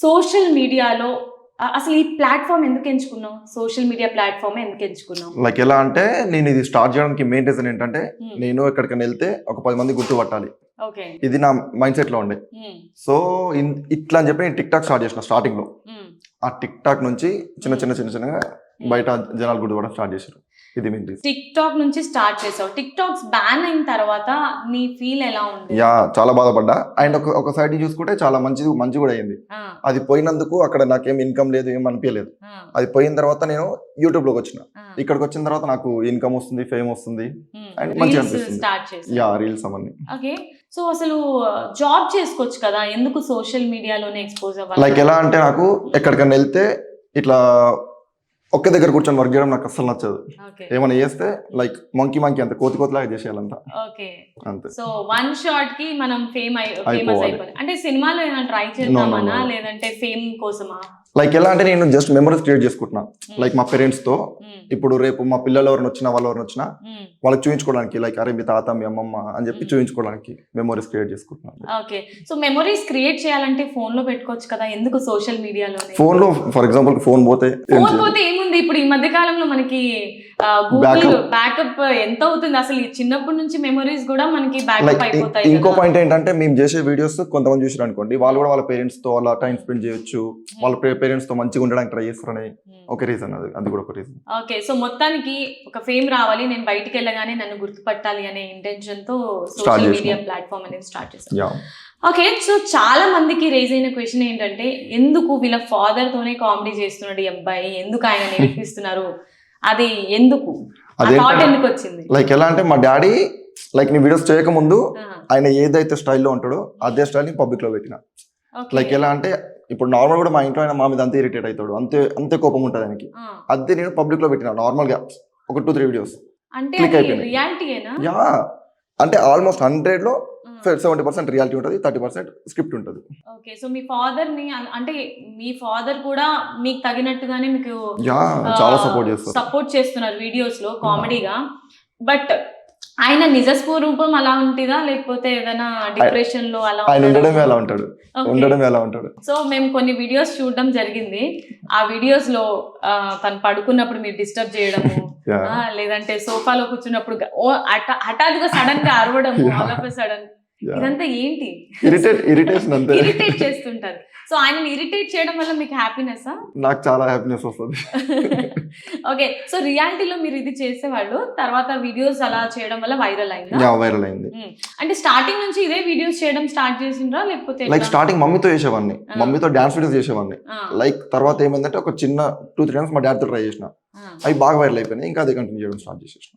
Social మీడియాలో అసలు ఈ ప్లాట్ఫామ్ ఎందుకు ఎంచుకున్నావు? సోషల్ మీడియా ప్లాట్ఫామ్ ఎందుకు ఎంచుకున్నావు? లైక్ ఎలా అంటే నేను ఇది స్టార్ట్ చేయడానికి మెయిన్ రీజన్ ఏంటంటే Hmm. నేను ఎక్కడికైనా వెళ్తే ఒక 10 మంది గుర్తుపట్టాలి. ఓకే. ఇది నా మైండ్ సెట్ లో ఉండే. సో ఇట్లా అని చెప్పి నేను టిక్ టాక్ స్టార్ట్ చేసిన స్టార్టింగ్ లో. ఆ టిక్ టాక్ నుంచి చిన్నగా బయట జనాలు గుర్తుపడడం స్టార్ట్ చేశారు. ఇది మెయిన్ రీజన్. టిక్ టాక్ నుంచి స్టార్ట్ చేసావు. టిక్ టాక్స్ బ్యాన్ అయిన తర్వాత నీ ఫీల్ ఎలా ఉంది? యా చాలా బాధపడ్డా. అండ్ ఒక సైడ్ చూసుకుంటే చాలా మంచి కూడా అయింది. అది పోయినందుకు అక్కడ నాకేం ఇన్కమ్ లేదు, ఏం అనిపించలేదు. అది పోయిన తర్వాత నేను యూట్యూబ్ లోకి వచ్చిన. ఇక్కడికి వచ్చిన తర్వాత నాకు ఇన్కమ్ వస్తుంది, ఫేమ్ వస్తుంది అండ్ మంచిగా అనిపిస్తుంది. యా రీల్స్ అవన్నీ. ఓకే. సో అసలు జాబ్ చేసుకోవచ్చు కదా, ఎందుకు సోషల్ మీడియాలోనే ఎక్స్పోజ్ అవ్వాలి? లైక్ ఎలా అంటే నాకు ఎక్కడికైనా వెళ్తే ఇట్లా ఒకే దగ్గర కూర్చొని వర్క్ చేయడం నాకు అస్సలు నచ్చదు. ఏమైనా చేస్తే లైక్ మంకీ అంత కోతిలాగా చేసేయాలంట. ఓకే. అంతే. సో వన్ షాట్ కి మనం ఫేమస్ అయిపోవాలి అంటే సినిమాలో ఏమైనా ట్రై చేద్దామనా లేదంటే ఫేమ్ కోసమా? లైక్ ఎలా అంటే నేను జస్ట్ మెమరీస్ క్రియేట్ చేసుకుంటున్నా. లైక్ మా పేరెంట్స్ తో ఇప్పుడు రేపు మా పిల్లలు ఎవరైనా వచ్చినా వాళ్ళకి చూపించుకోవడానికి లైక్ అరే మీ తాత మీ అమ్మమ్మ అని చెప్పి చూపించుకోవడానికి మెమరీస్ క్రియేట్ చేసుకుంటున్నాను. ఓకే. సో మెమరీస్ క్రియేట్ చేయాలంటే ఫోన్ లో పెట్టుకోవచ్చు కదా, ఎందుకు సోషల్ మీడియాలో? ఫోన్ లో ఫర్ ఎగ్జాంపుల్ ఫోన్ పోతే ఏముంది, ఇప్పుడు ఈ మధ్య కాలంలో మనకి గూగుల్ బ్యాకప్ ఎంత అవుతుంది అసలు? చిన్నప్పటి నుంచి మెమరీస్ కూడా మనకి బ్యాకప్ అయిపోతాయి. ఇంకో పాయింట్ ఏంటంటే మేము చేసే వీడియోస్ కొంతమంది చూసారు అనుకోండి, వాళ్ళు కూడా వాళ్ళ పేరెంట్స్ తో అలా టైం స్పెండ్ చేయొచ్చు, వాళ్ళ పేరెంట్స్ తో మంచిగా ఉండడానికి ట్రై చేస్తారని ఒక రీజన్. అది కూడా ఒక రీజన్. ఓకే. సో మొత్తానికి ఒక ఫేమ్ రావాలి, నేను బయటికి వెళ్ళగానే నన్ను గుర్తుపట్టాలి అనే ఇంటెన్షన్ తో సోషల్ మీడియా ప్లాట్ఫామ్ అనేది స్టార్ట్ చేశాను. ఓకే. సో చాలా మందికి రేజ్ అయిన క్వశ్చన్ ఏంటంటే, ఎందుకు వీళ్ళ ఫాదర్ తోనే కామెడీ చేస్తున్నాడు ఈ అబ్బాయి, ఎందుకు ఆయన నేర్పిస్తున్నారు, అది ఎందుకు థాట్ ఎందుకు వచ్చింది? లైక్ ఎలా అంటే మా డాడీ లైక్ నీ వీడియోస్ చేయకముందు ఆయన ఏదైతే స్టైల్లో ఉంటాడో అదే స్టైల్ ని పబ్లిక్ లో పెట్టిన. లైక్ ఎలా అంటే ఇప్పుడు నార్మల్ కూడా మా ఇంట్లో ఆయన మా మీద అంతే ఇరిటేట్ అవుతాడు, అంతే కోపం ఉంటుంది ఆయనకి. అదే నేను పబ్లిక్ లో పెట్టిన నార్మల్ గా ఒక 2-3 వీడియోస్ క్లిక్ అయిపోయినాయి. యా అంటే ఆల్మోస్ట్ 100 లో 70% రియాలిటీ ఉంటుంది, 30% స్క్రిప్ట్ ఉంటుంది. ఓకే. సో మీ ఫాదర్ ని అంటే మీ ఫాదర్ కూడా మీకు తగినట్టుగానే మీకు చాలా సపోర్ట్ చేస్తున్నారు వీడియోస్ లో కామెడీగా. బట్ ఆయన నిజ స్వరూపం అలా ఉంటుందా లేకపోతే ఏదైనా డిప్రెషన్ లో అలా ఉండడం ఎలా ఉంటాడు? సో మేము కొన్ని వీడియోస్ చూడడం జరిగింది. ఆ వీడియోస్ లో తను పడుకున్నప్పుడు మీరు డిస్టర్బ్ చేయడము, లేదంటే సోఫాలో కూర్చున్నప్పుడు హఠాత్తుగా సడన్ గా అరవడం, ఆల్ ఆఫ్ ఎ సడన్, ఇదంతా ఏంటి? ఇరిటేట్ చేస్తుంటారు. సో ఆయన ఇరిటేట్ చేయడం వల్ల మీకు హ్యాపీనెస్? నాకు చాలా హ్యాపీనెస్ వస్తుంది. ఓకే. సో రియాలిటీలో మీరు ఇది చేసేవాళ్ళు, తర్వాత వీడియోస్ అలా చేయడం వల్ల వైరల్ అయింది. అంటే స్టార్టింగ్ నుంచి ఇదే వీడియోస్ చేయడం స్టార్ట్ చేసిండ్రా లేకపోతే? లైక్ స్టార్టింగ్ మమ్మీతో చేసేవాడిని, మమ్మీతో డాన్స్ వీడియోస్ చేసేవాడిని. లైక్ తర్వాత ఏమైందంటే ఒక చిన్న 2-3 టైమ్స్ మా డాడీతో ట్రై చేసిన, అవి బాగా వైరల్ అయిపోయినాయి. ఇంకా అదే కంటిన్యూ చేయడం స్టార్ట్ చేసేసిన.